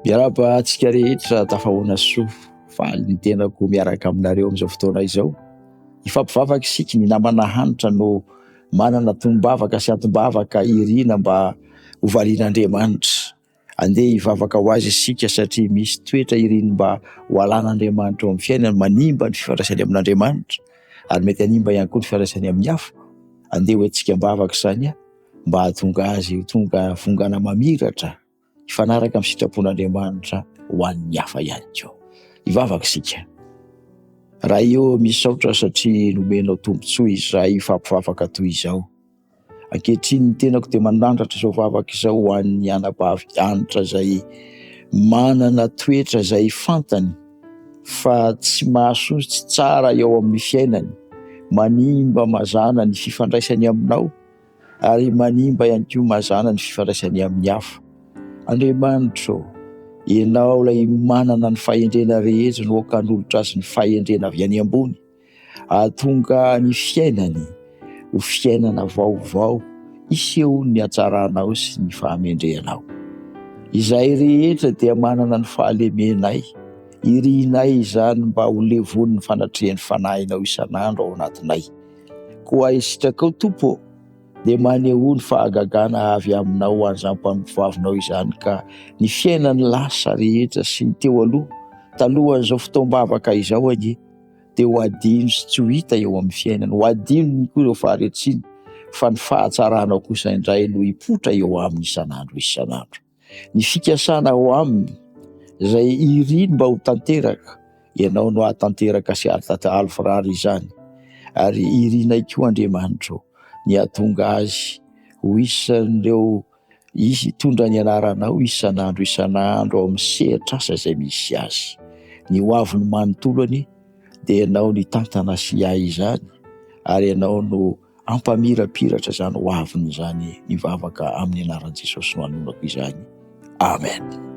Miarahaba antsika rehetra tafahoana soa faly ny tenako miaraka aminareo amin'izao fotoana izao. Ifampivavaka isika ny namana hanitra no manana tombavaka sy atombavaka irina mba hovalian'Andriamanitra. Andeha hivavaka ho azy isika satria misy toetra iriny mba ho alan'Andriamanitra eo amin'ny fiainana, manimba ny fifandraisany amin'Andriamanitra ary mety hanimba ihany koa ny fifandraisany amin'ny hafa. Andeha ho antsika mivavaka izany mba hahatonga azy tonga vongana mamiratra ifanaraka amin'ny sitrapon'Andriamanitra ho an'ny hafa ihany koa. Hivavaka isika. Raha eo misaotra satria nomenao tombontsoa izahay ifampivavaka toy izao. Ankehitriny ny tenako dia manandratra izao vavaka izao ho an'ny anabavy anitra izay manana toetra izay fantany fa tsy mahasoa tsy tsara eo amin'ny fiainany, manimba mazana ny fifandraisany aminao ary manimba ihany koa mazana ny fifandraisany amin'ny hafa. Andriamanitra, ianao ilay manana ny fahendrena rehetra no kanolotra azy ny fahendrena avy any ambony, ahatonga ny fiainany ho fiainana vaovao iseho ny hatsaranao sy ny fahamendrehanao. Izay rehetra dia manana ny fahalemenay, irinay izany mba ho levon'ny fanatrehan'ny fanahinao isan'andro ao anatinay. Koa isitrakao Tompo, dia maneho ny fahagagana avy aminao an'izany mpampivavinao izany ka ny fiainany lasa rehetra sy ny teo aloha talohan'izao fotoam-bavaka izao anie dia ho adino sy tsy ho hita eo amin'ny fiainany, ho adino ny koa ireo faharetsiany fa ny fahatsaranao kosa indray no hipotra eo amin'ny isan'andro. Ny fikasana ho aminy izay iriny mba ho tanteraka, ianao no hatanteraka sy alfarary izany ary irinay koa Andriamanitra ny hahatonga azy ho isan'ireo tondra ny anaranao isan'andro ao amin'ny sehatr'asa izay misy azy. Ny ho avy ny manontolony dia ianao ny tantana sy ahy izany ary ianao no ampamirapiratra izany ho aviny izany nivavaka amin'ny anaran'i Jesosy no hanonako izany. Amen.